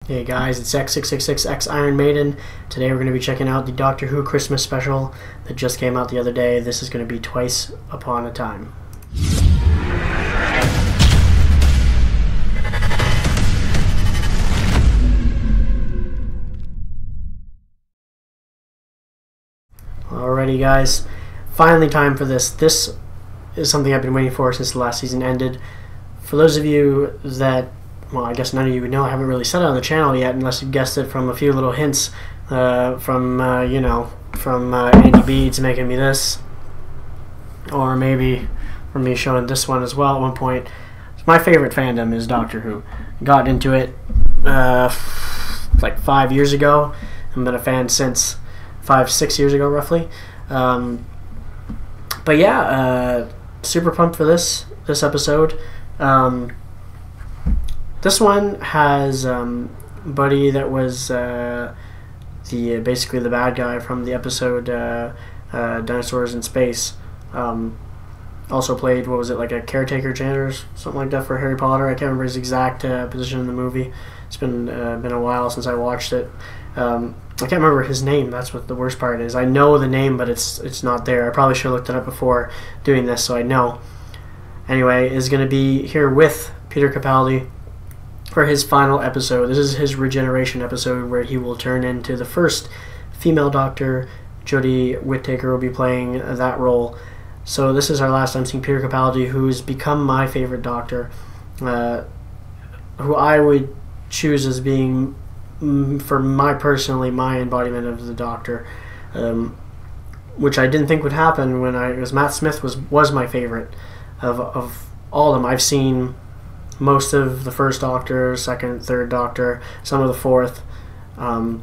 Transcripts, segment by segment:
Hey guys, it's X666X Iron Maiden. Today we're going to be checking out the Doctor Who Christmas special that just came out the other day. This is going to be Twice Upon a Time. Alrighty guys, finally time for this. This is something I've been waiting for since the last season ended. For those of you that, well, I guess none of you would know, I haven't really said it on the channel yet unless you guessed it from a few little hints from Andy Beads making me this, or maybe from me showing this one as well at one point. My favorite fandom is Doctor Who. Got into it like 5 years ago. I've been a fan since 5-6 years ago roughly. But yeah, super pumped for this episode. This one has Buddy, that was basically the bad guy from the episode Dinosaurs in Space. Also played, what was it, like a caretaker, janitor, or something like that for Harry Potter. I can't remember his exact position in the movie. It's been a while since I watched it. I can't remember his name. That's what the worst part is. I know the name, but it's not there. I probably should have looked it up before doing this, so I know. Anyway, is going to be here with Peter Capaldi for his final episode. This is his regeneration episode where he will turn into the first female Doctor. Jodie Whittaker will be playing that role. So this is our last time seeing Peter Capaldi, who's become my favorite Doctor, who I would choose as being, for my embodiment of the Doctor, which I didn't think would happen when because Matt Smith was my favorite of all of them. I've seen most of the first Doctor, second, third Doctor, some of the fourth, and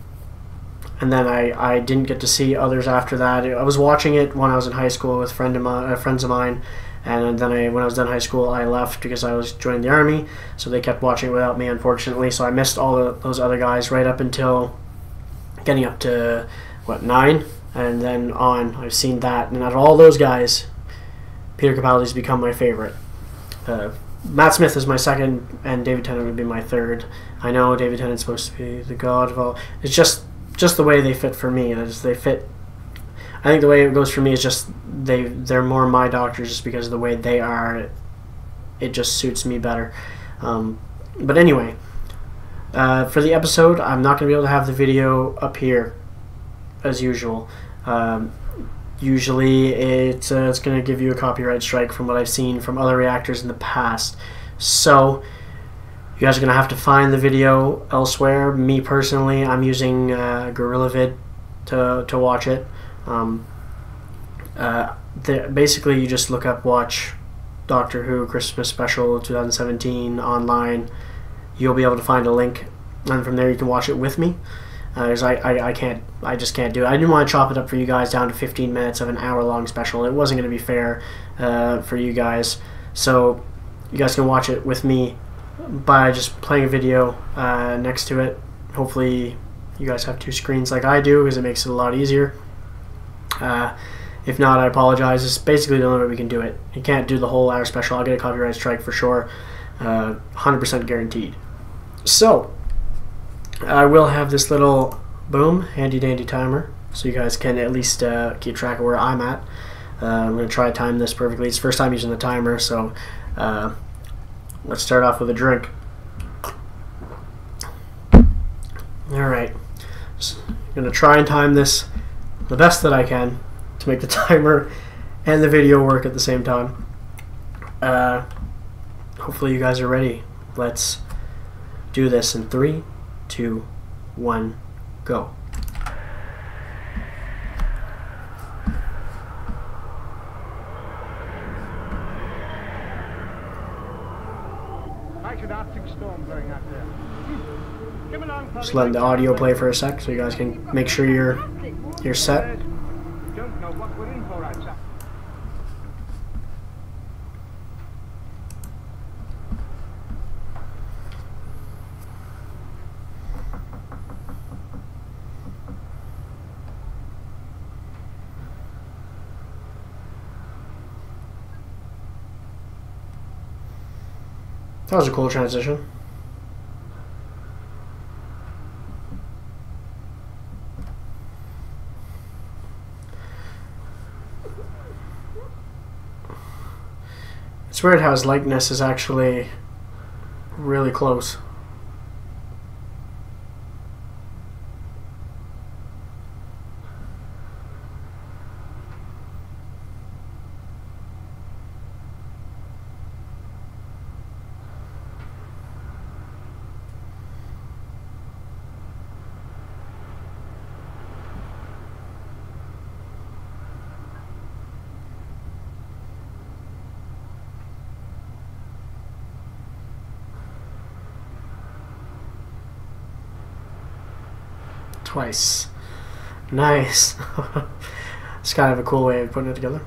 then I didn't get to see others after that. I was watching it when I was in high school with friends of mine, and then when I was done high school, I left because I was joining the army, so they kept watching it without me, unfortunately. So I missed all those other guys right up until getting up to, what, 9? And then on, I've seen that, and out of all those guys, Peter Capaldi's become my favorite. Matt Smith is my second, and David Tennant would be my third. I know David Tennant's supposed to be the god of all. It's just the way they fit for me. They fit. I think the way it goes for me is just they're more my Doctors just because of the way they are. It just suits me better. But anyway, for the episode, I'm not going to be able to have the video up here as usual. Usually it's going to give you a copyright strike from what I've seen from other reactors in the past. So you guys are going to have to find the video elsewhere. Me personally, I'm using GorillaVid to watch it. Basically you just look up watch Doctor Who Christmas Special 2017 online. You'll be able to find a link, and from there you can watch it with me. Because I just can't do it. I didn't want to chop it up for you guys down to 15 minutes of an hour-long special. It wasn't going to be fair for you guys. So you guys can watch it with me by just playing a video next to it. Hopefully you guys have 2 screens like I do, because it makes it a lot easier. If not, I apologize. It's basically the only way we can do it. You can't do the whole hour special. I'll get a copyright strike for sure. 100% guaranteed. So I will have this little handy dandy timer, so you guys can at least keep track of where I'm at. I'm going to try to time this perfectly. It's the first time using the timer, so let's start off with a drink. Alright, I'm going to try and time this the best that I can to make the timer and the video work at the same time. Hopefully you guys are ready. Let's do this in 3, 2, 1, go. Just letting the audio play for a sec so you guys can make sure you're set. That was a cool transition. It's weird how his likeness is actually really close. Twice. Nice. It's kind of a cool way of putting it together.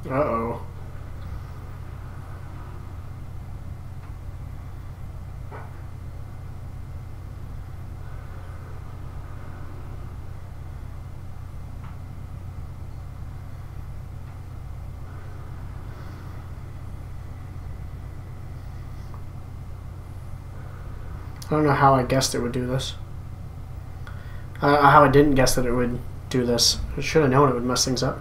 Uh-oh. I don't know how I guessed it would do this. How I didn't guess that it would do this. I should have known it would mess things up.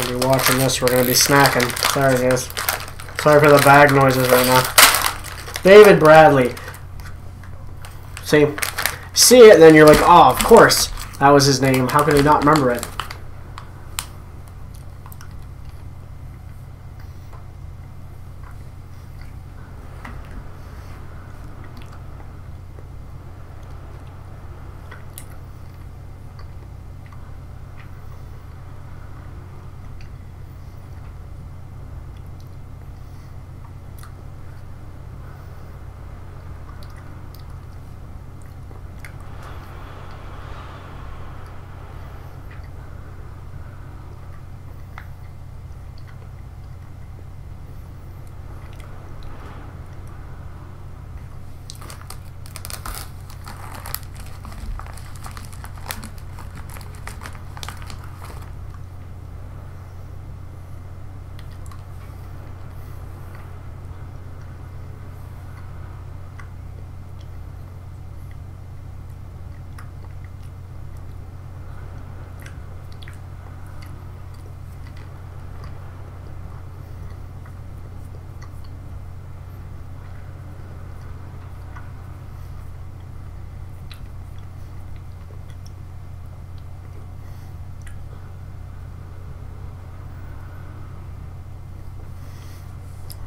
We'll be watching this. We're going to be snacking. Sorry, guys. Sorry for the bag noises right now. David Bradley. See it, and then you're like, oh, of course. That was his name. How could I not remember it?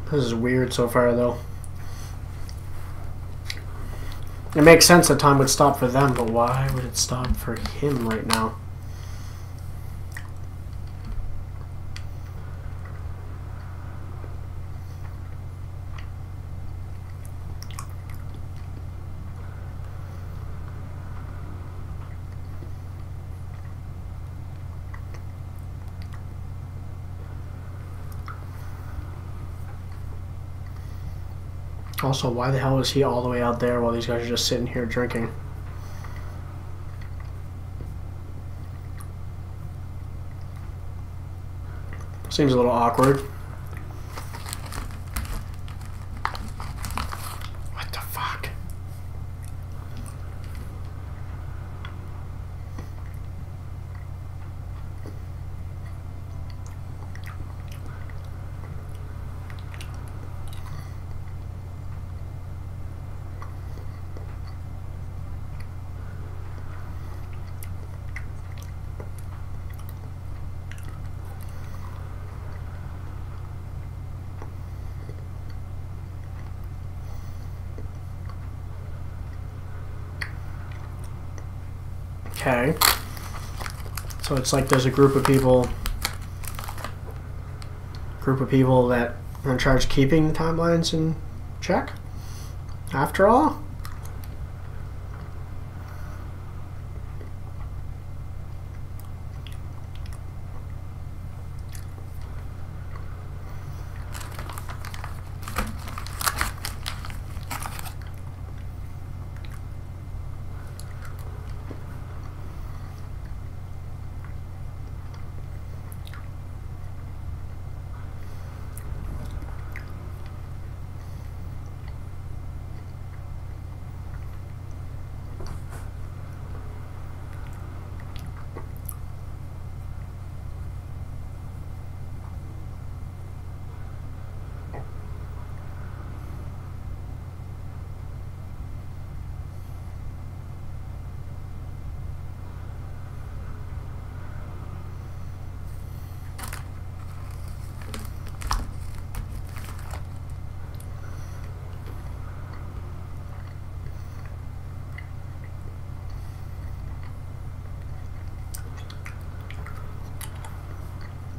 This is weird so far, though. It makes sense that time would stop for them, but why would it stop for him right now? Also, why the hell is he all the way out there while these guys are just sitting here drinking? Seems a little awkward. What the fuck? Okay. So it's like there's a group of people that are in charge of keeping the timelines in check, after all.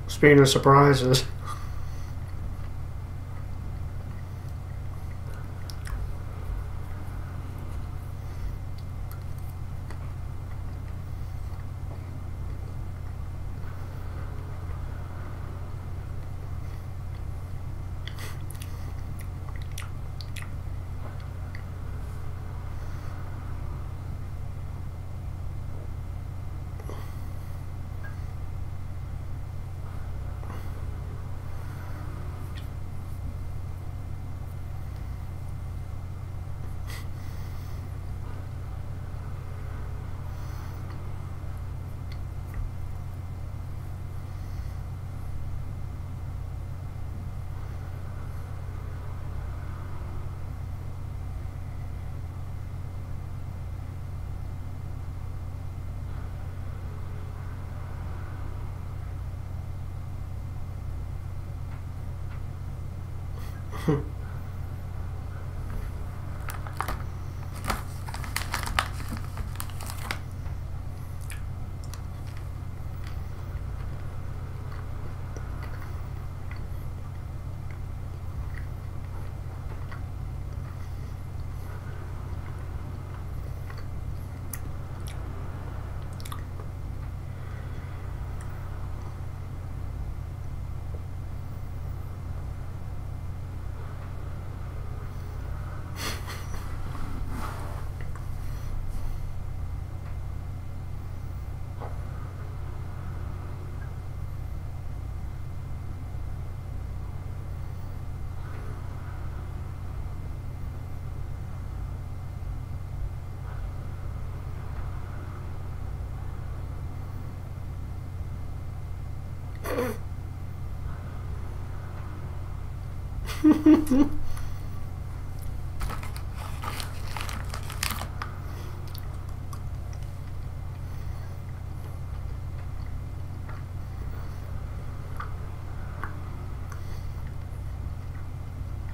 Speaking of surprises.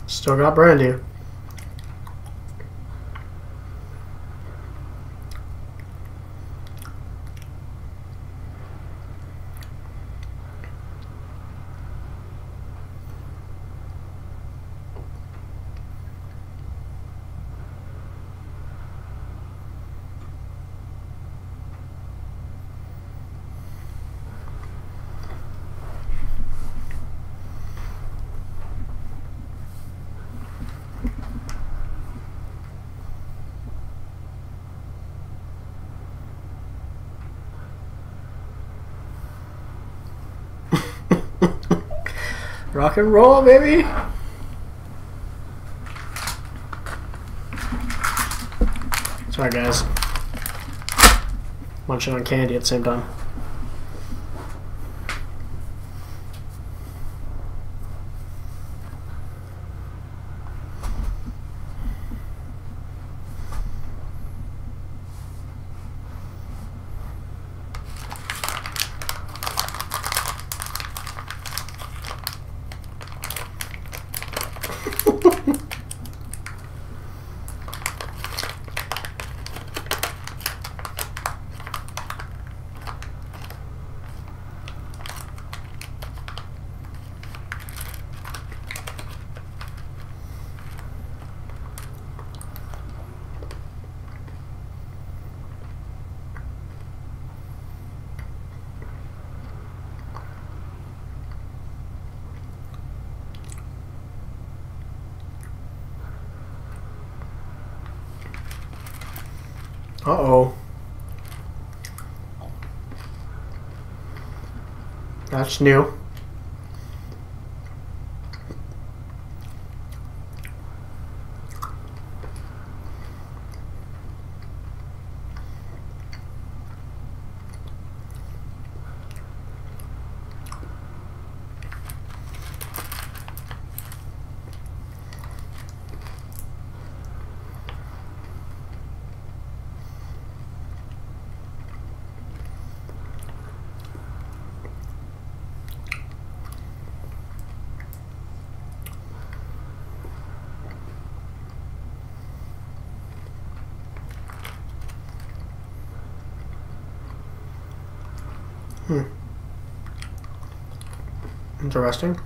Still got brandy. Rock and roll, baby. Sorry, guys. Munching on candy at the same time. Uh-oh. That's new. Interesting.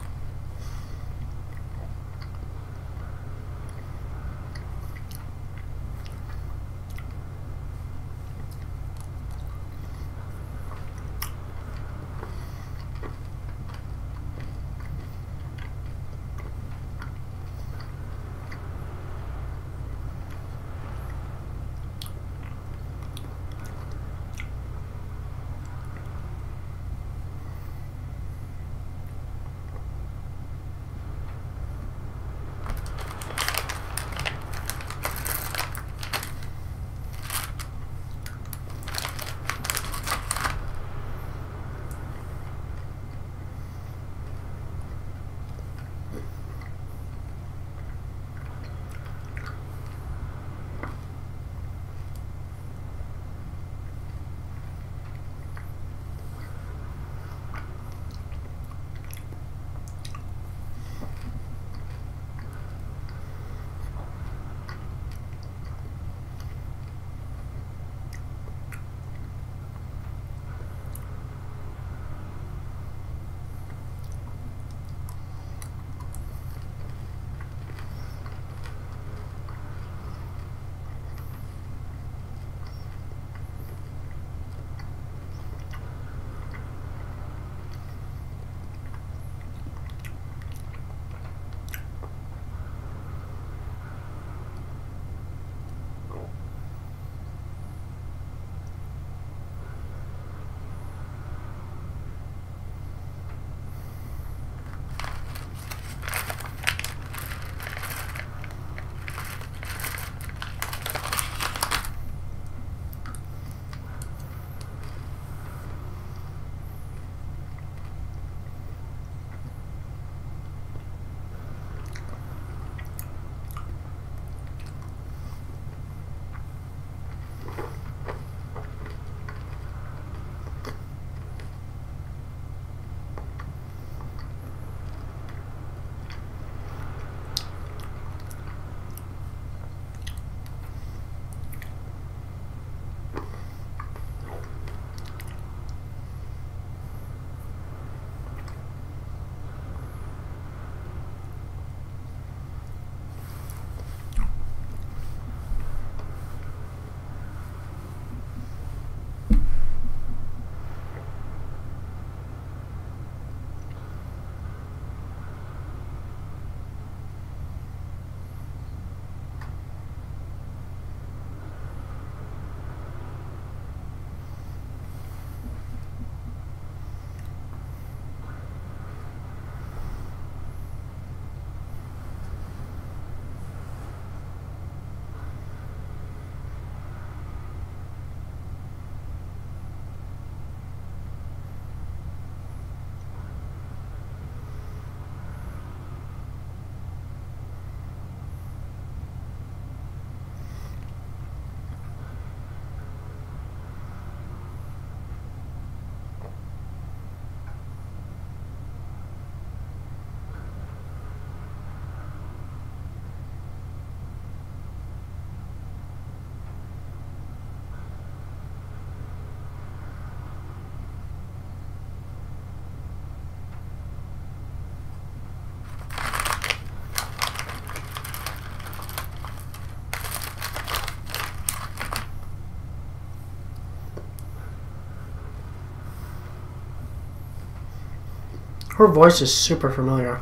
Her voice is super familiar.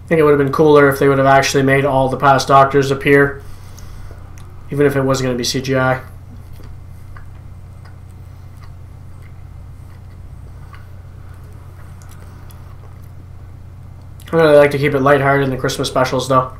I think it would have been cooler if they would have actually made all the past Doctors appear, even if it wasn't going to be CGI. I really like to keep it lighthearted in the Christmas specials, though.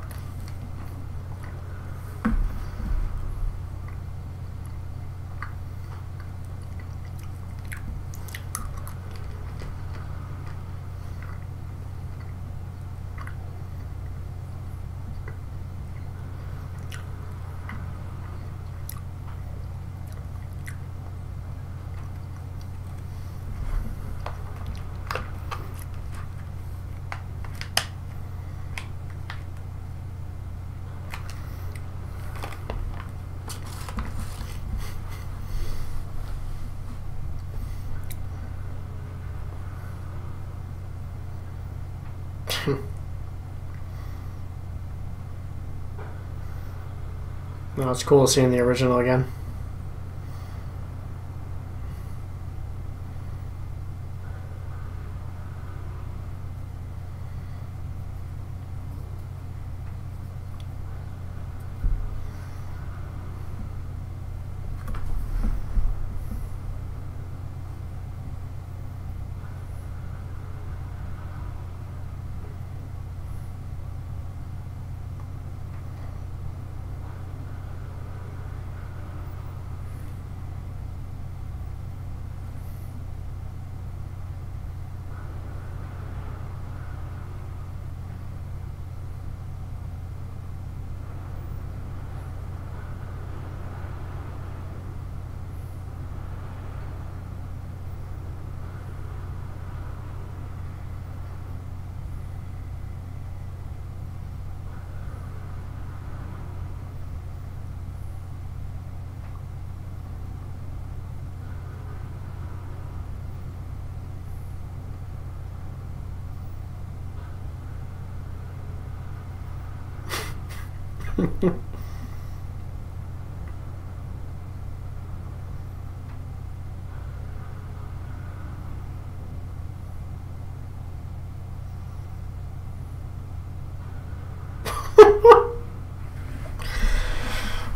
No, it's cool seeing the original again.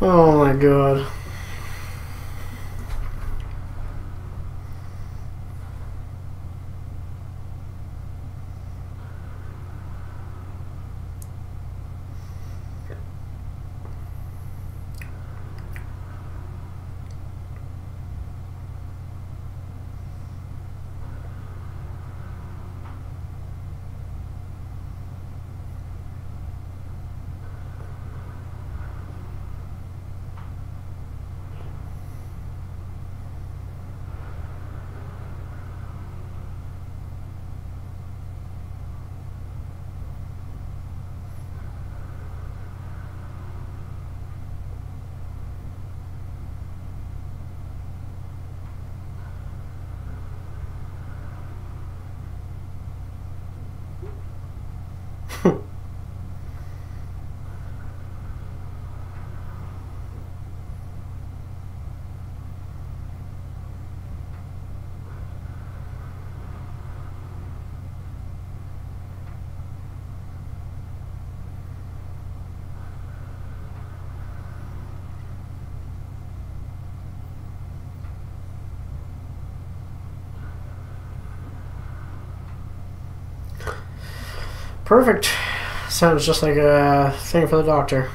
Oh my god. Perfect. Sounds just like a thing for the doctor.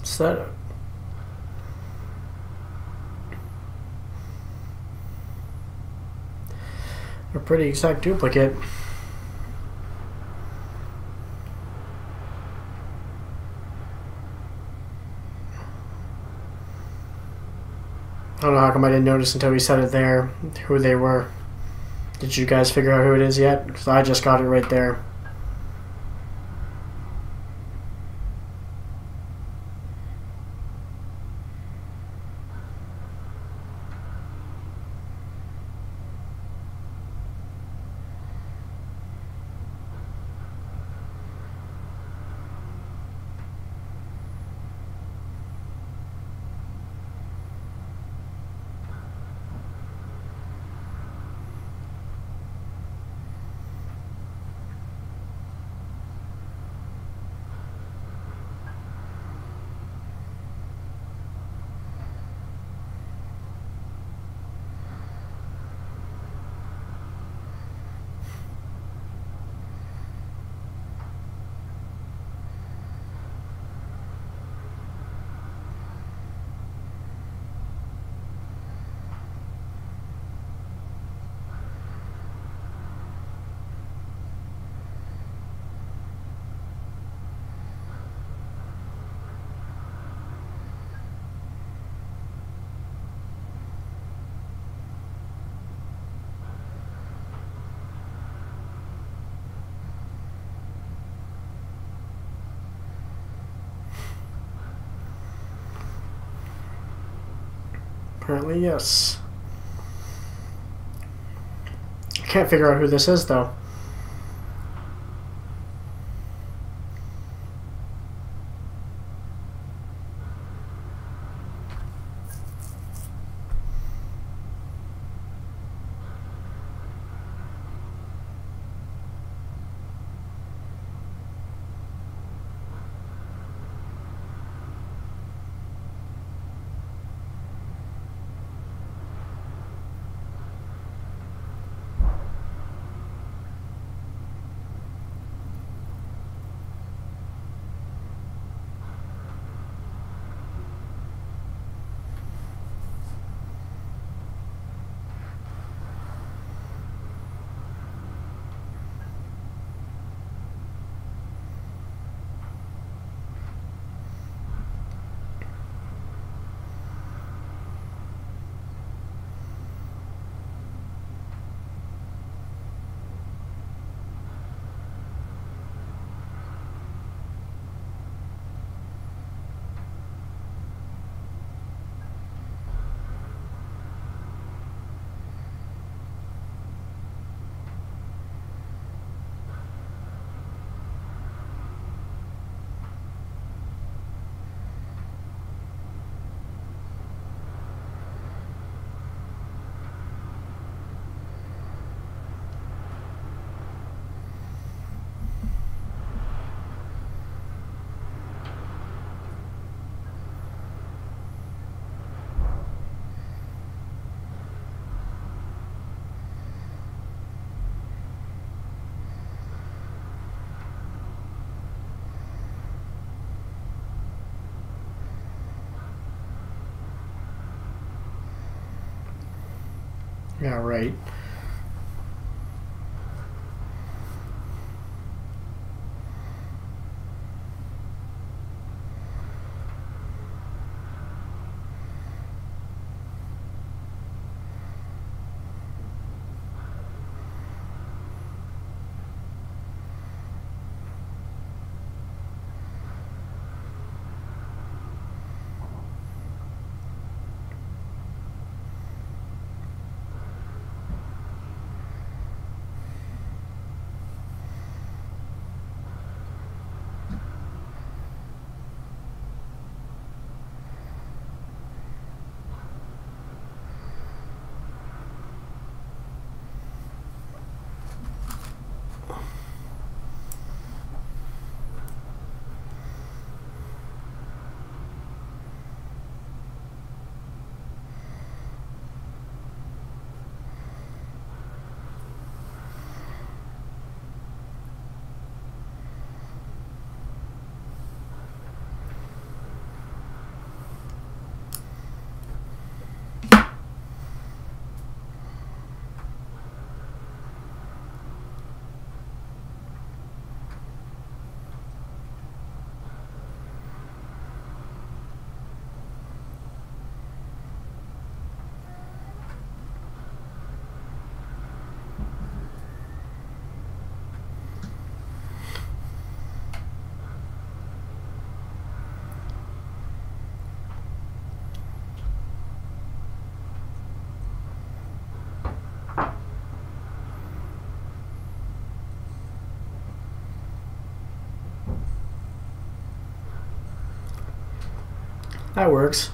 Is that a pretty exact duplicate? I don't know how come I didn't notice until we said it there who they were. Did you guys figure out who it is yet? Because I just got it right there. Apparently, yes. I can't figure out who this is, though. Yeah, right. That works.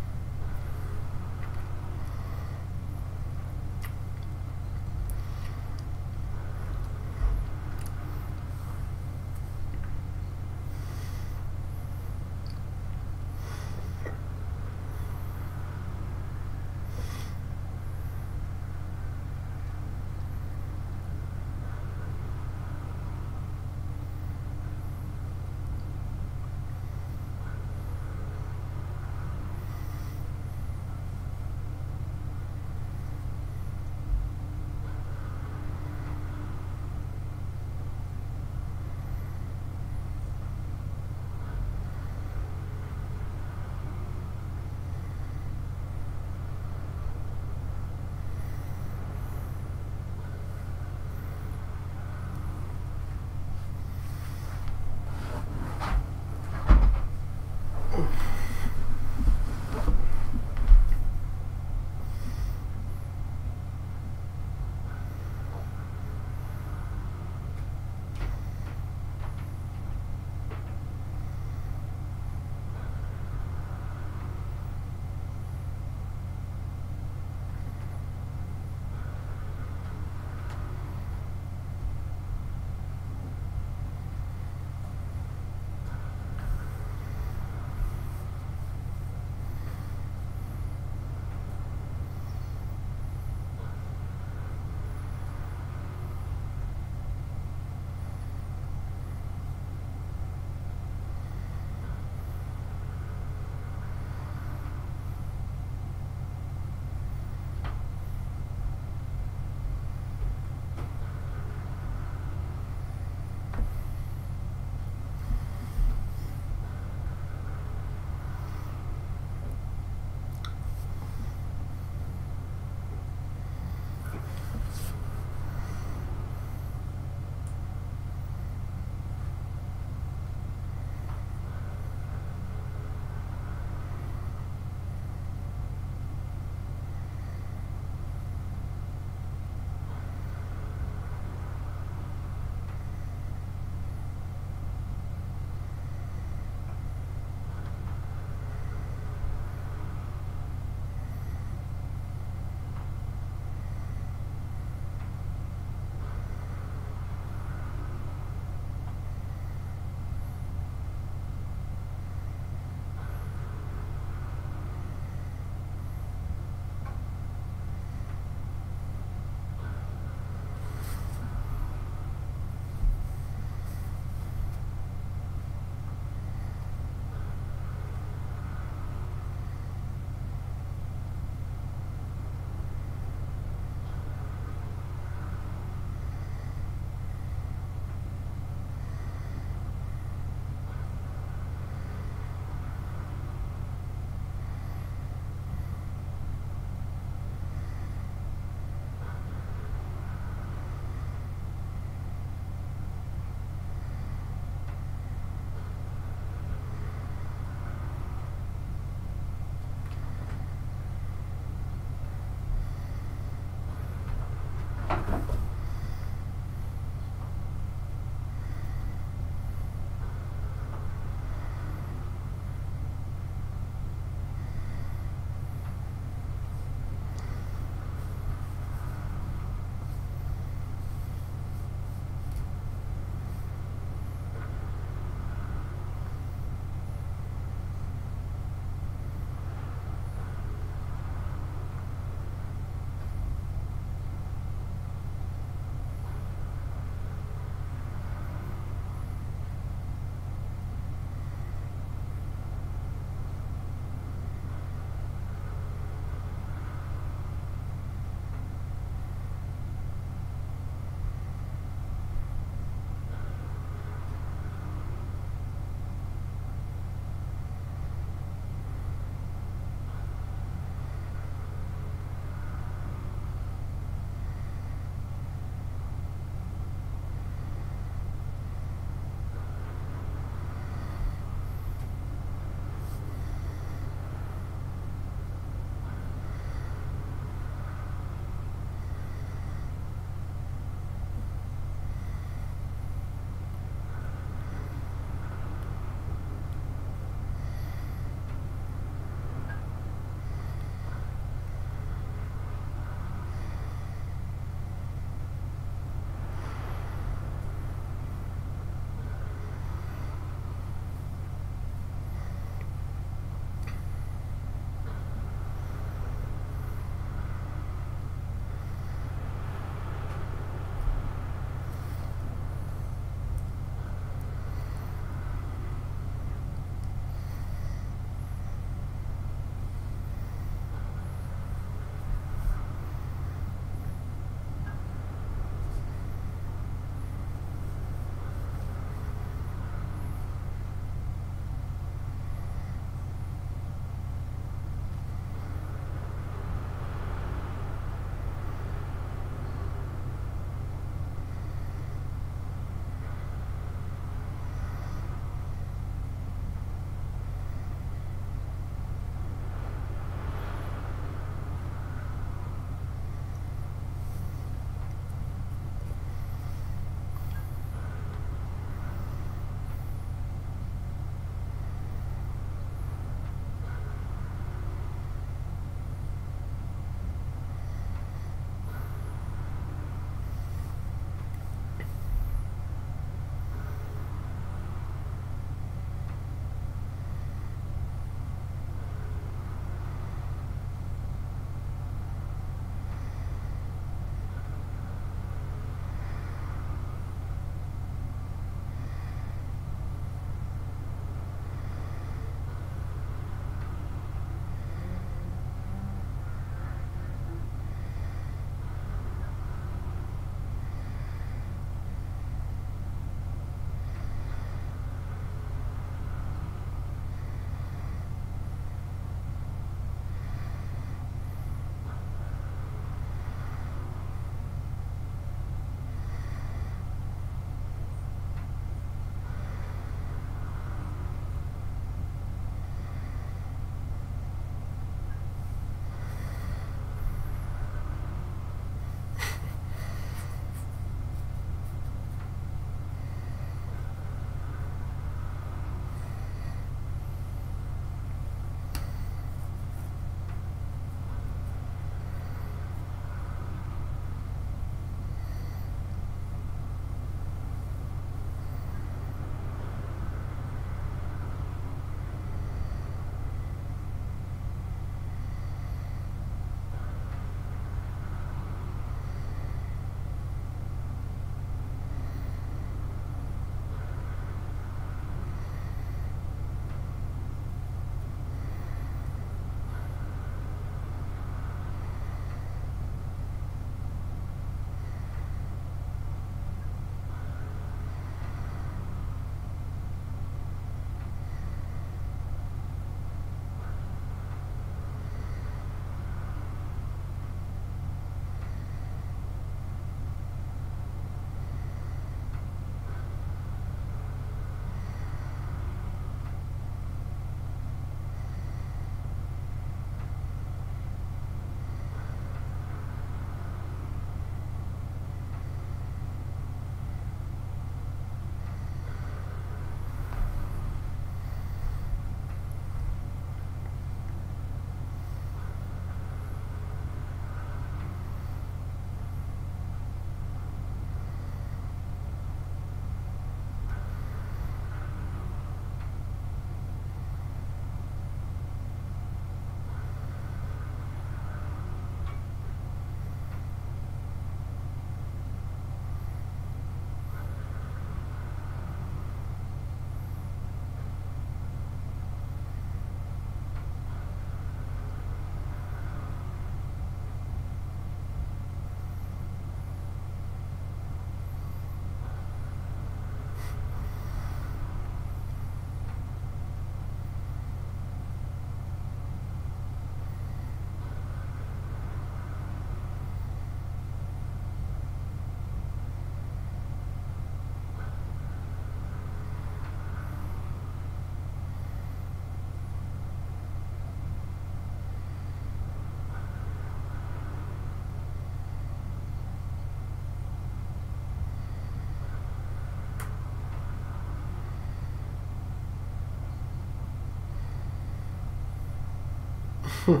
Hmm.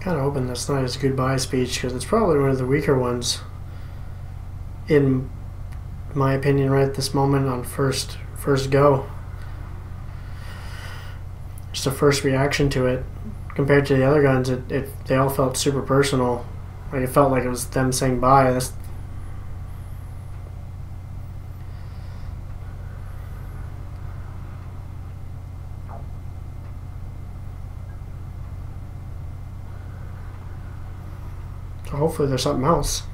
kind of hoping that's not his goodbye speech because it's probably one of the weaker ones, in my opinion, right at this moment on first go. Just a first reaction to it. Compared to the other guns, they all felt super personal. Like it felt like it was them saying bye. So hopefully there's something else.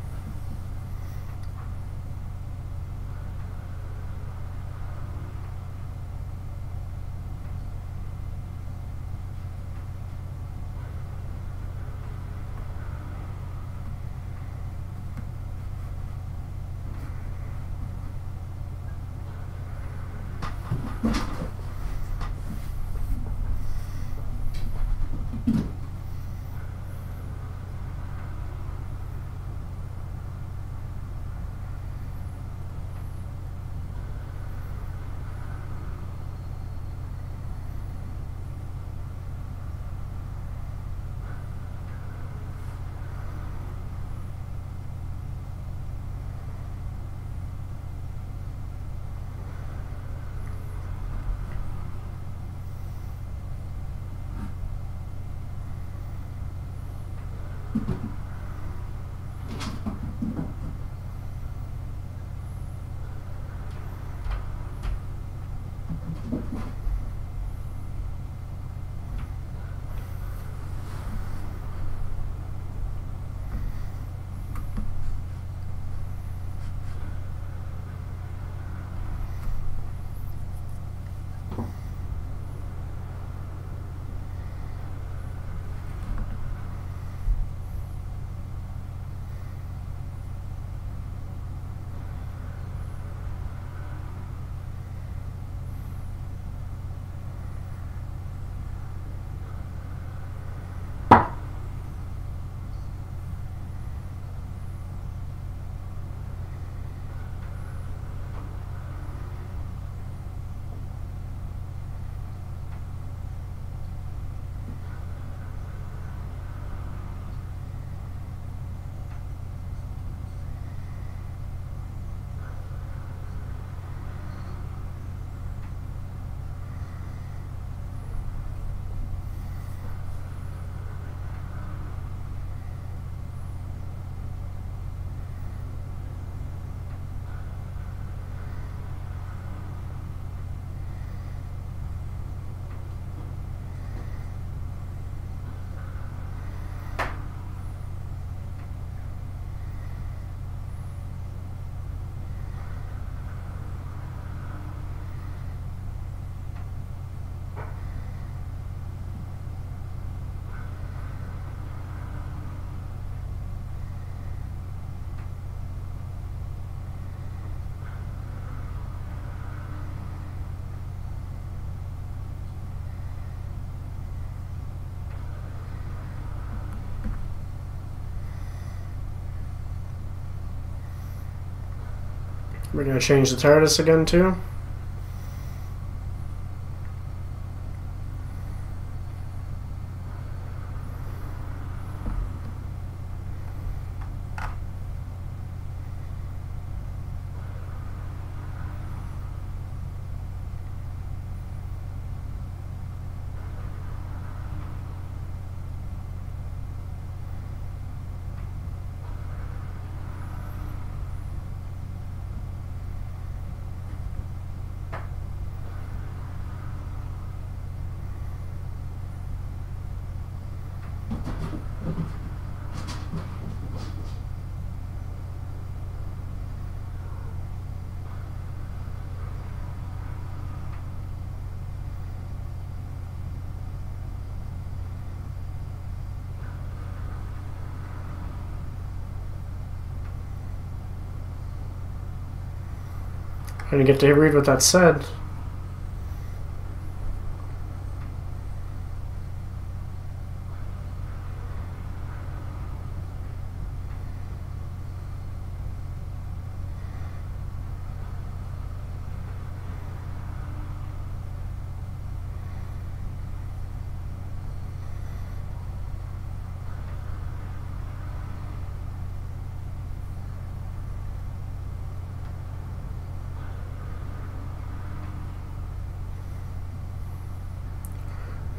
We're going to change the TARDIS again too. I didn't get to read what that said.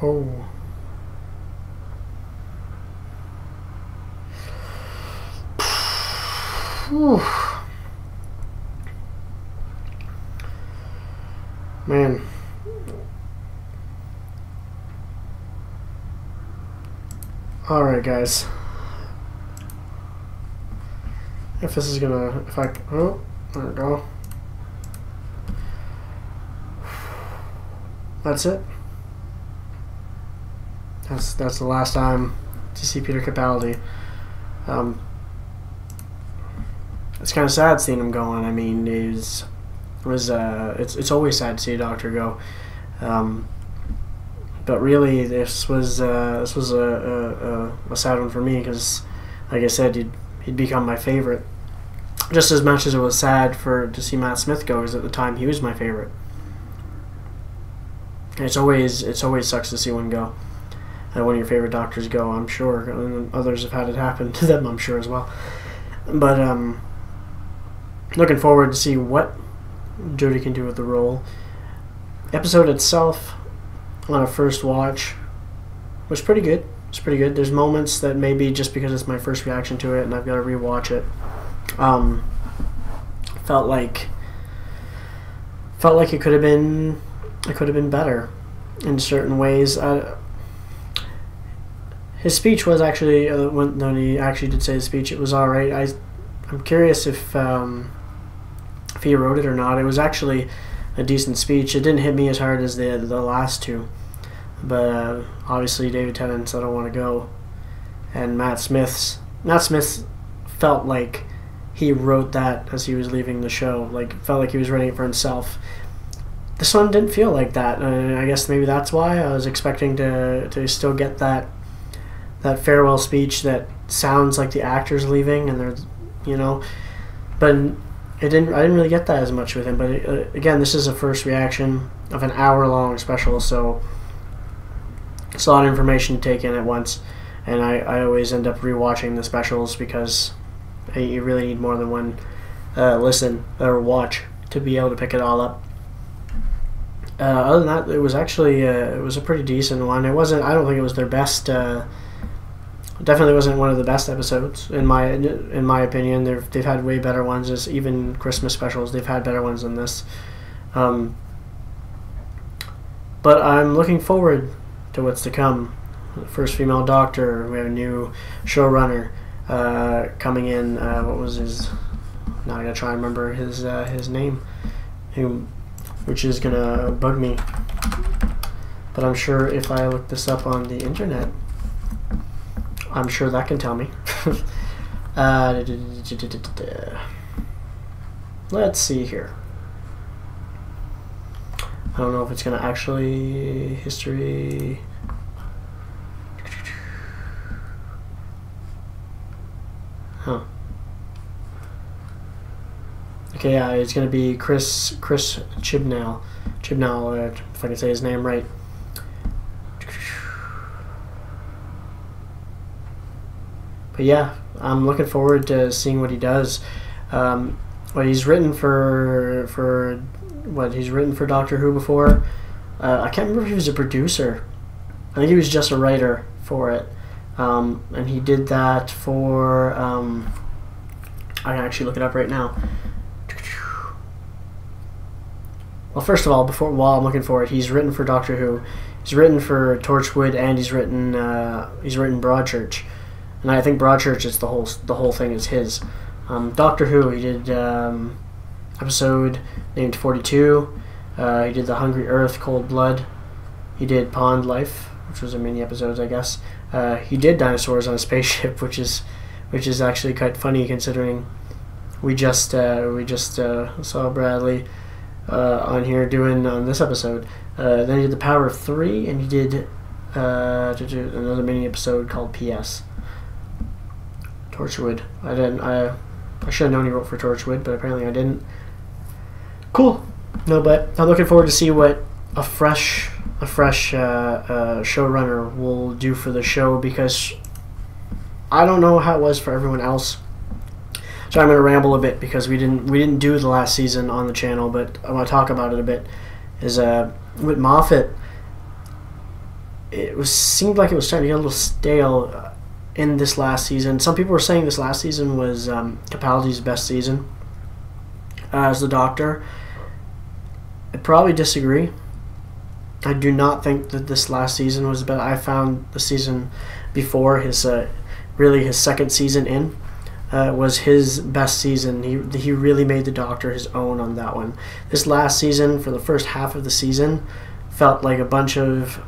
Oh. Whew. Man. Alright, guys. If this is gonna... If I... Oh, there we go. That's it. That's the last time to see Peter Capaldi. It's kind of sad seeing him going. I mean, it's always sad to see a doctor go. But really, this was a sad one for me because, like I said, he'd become my favorite. Just as much as it was sad to see Matt Smith go, because at the time he was my favorite. It's always sucks to see one go, one of your favorite doctors go. I'm sure, and others have had it happen to them. I'm sure as well. But looking forward to see what Jodie can do with the role. Episode itself, on a first watch, was pretty good. It's pretty good. There's moments that maybe just because it's my first reaction to it and I've got to rewatch it, felt like it could have been better in certain ways. His speech was actually when he actually did say his speech, it was all right. I'm curious if he wrote it or not. It was actually a decent speech. It didn't hit me as hard as the last two, but obviously David Tennant's I Don't Want to Go, and Matt Smith felt like he wrote that as he was leaving the show. Like, felt like he was writing it for himself. This one didn't feel like that, and I guess maybe that's why I was expecting to still get that farewell speech that sounds like the actor's leaving, and they're, but I didn't really get that as much with him. But again, this is a first reaction of an hour-long special, so it's a lot of information to take in at once, and I always end up rewatching the specials because you really need more than one listen or watch to be able to pick it all up. Other than that, it was actually it was a pretty decent one. It wasn't. I don't think it was their best. Definitely wasn't one of the best episodes in my opinion. They've had way better ones. As even Christmas specials, they've had better ones than this. But I'm looking forward to what's to come. First female doctor. We have a new showrunner coming in. What was his? Now I gotta try and remember his name, which is gonna bug me. But I'm sure if I look this up on the internet, I'm sure that can tell me. Let's see here. I don't know if it's going to actually... History... Huh. Okay, yeah, it's going to be Chris Chibnall. Chibnall, if I can say his name right. But yeah, I'm looking forward to seeing what he does. What he's written for Doctor Who before. I can't remember if he was a producer. I think he was just a writer for it. And he did that for... I can actually look it up right now. Well, first of all, while I'm looking for it, he's written for Doctor Who. He's written for Torchwood, and he's written Broadchurch. And I think Broadchurch is the whole thing is his. Doctor Who, he did episode named 42. He did The Hungry Earth, Cold Blood. He did Pond Life, which was a mini episode, I guess. He did Dinosaurs on a Spaceship, which is actually quite funny considering we just saw Bradley on here doing on this episode. Then he did The Power of Three, and he did another mini episode called P.S. Torchwood. I should have known he wrote for Torchwood, but apparently I didn't. Cool. No, but I'm looking forward to see what a fresh showrunner will do for the show, because I don't know how it was for everyone else. So I'm going to ramble a bit because we didn't do the last season on the channel, but I want to talk about it a bit. Is with Moffat, it was seemed like it was starting to get a little stale in this last season. Some people were saying this last season was Capaldi's best season as the Doctor. I'd probably disagree. I do not think that this last season was bad. I found the season before his really his second season in was his best season. He really made the Doctor his own on that one. This last season, for the first half of the season, felt like a bunch of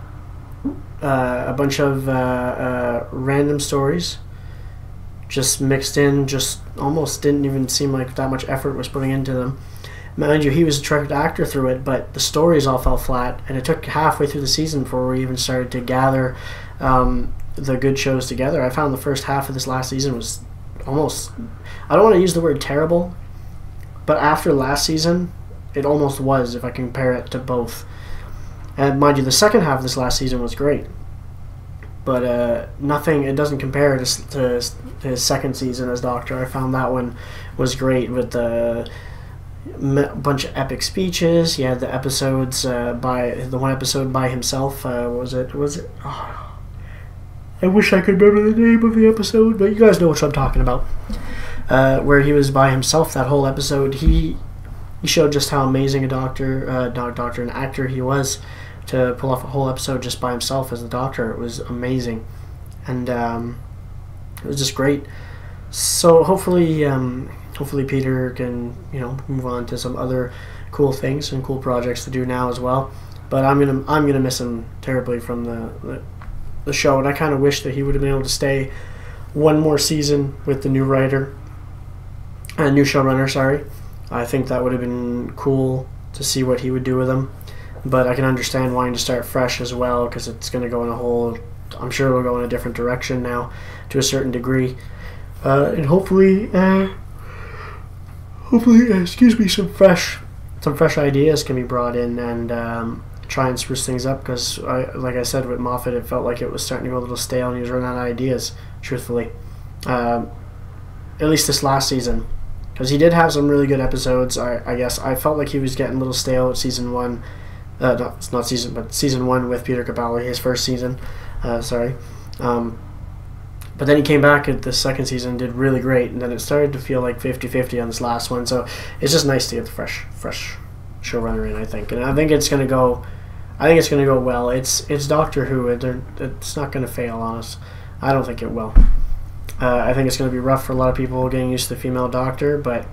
random stories just mixed in. Just almost didn't even seem like that much effort was putting into them. Mind you, he was a terrific actor through it, but the stories all fell flat, and it took halfway through the season before we even started to gather the good shows together. I found the first half of this last season was almost, I don't want to use the word terrible, but after last season, it almost was, if I compare it to both. And mind you, the second half of this last season was great, but nothing, it doesn't compare to his second season as Doctor. I found that one was great with the bunch of epic speeches. He had the episodes the one episode by himself. Was it? Oh, I wish I could remember the name of the episode, but you guys know what I'm talking about. Where he was by himself that whole episode. He showed just how amazing a an actor he was to pull off a whole episode just by himself as the Doctor. It was amazing, and it was just great. So hopefully Peter can move on to some other cool things and cool projects to do now as well. But I'm gonna miss him terribly from the show, and I kind of wish that he would have been able to stay one more season with the new writer, new showrunner. Sorry, I think that would have been cool to see what he would do with him. But I can understand wanting to start fresh as well, because it's going to go in a whole. I'm sure it'll go in a different direction now, to a certain degree, and hopefully, excuse me, some fresh ideas can be brought in and try and spruce things up. Because, like I said, with Moffat, it felt like it was starting to go a little stale, and he was running out of ideas. Truthfully, at least this last season, because he did have some really good episodes. I guess I felt like he was getting a little stale at season one. Season one with Peter Capaldi, his first season. Sorry. But then he came back at the second season and did really great, and then it started to feel like 50-50 on this last one. So it's just nice to get the fresh showrunner in, I think. And I think it's going to go well. It's Doctor Who. It's not going to fail on us. I don't think it will. I think it's going to be rough for a lot of people getting used to the female Doctor, but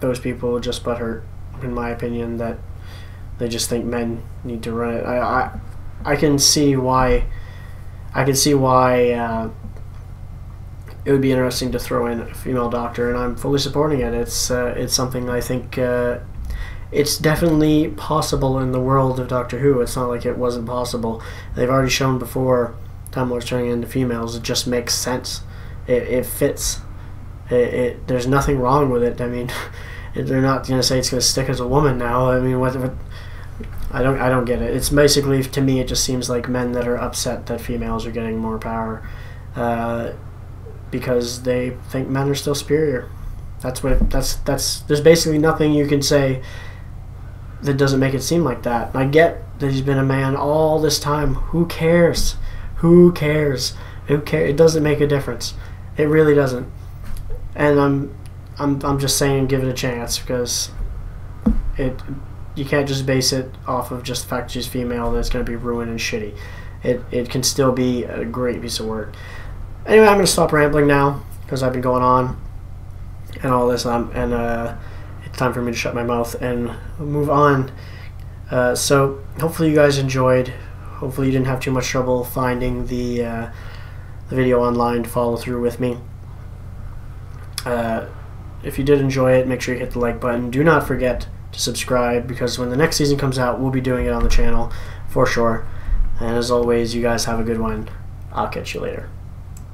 those people just butthurt, in my opinion, that they just think men need to run it. I can see why. It would be interesting to throw in a female Doctor, and I'm fully supporting it. It's something I think it's definitely possible in the world of Doctor Who. It's not like it wasn't possible. They've already shown before Time Lords turning into females. It just makes sense. It fits. There's nothing wrong with it. I mean, they're not going to say it's going to stick as a woman now. I mean, what? I don't get it. It's basically, to me, it just seems like men that are upset that females are getting more power. Because they think men are still superior. There's basically nothing you can say that doesn't make it seem like that. And I get that he's been a man all this time. Who cares? It doesn't make a difference. It really doesn't. And I'm just saying, give it a chance, because you can't just base it off of just the fact she's female that it's going to be ruined and shitty. It can still be a great piece of work. Anyway, I'm going to stop rambling now, because I've been going on and all this, and it's time for me to shut my mouth and move on. So hopefully you guys enjoyed. Hopefully you didn't have too much trouble finding the video online to follow through with me. If you did enjoy it, make sure you hit the like button. Do not forget to subscribe, because when the next season comes out, we'll be doing it on the channel for sure. And as always, you guys have a good one. I'll catch you later.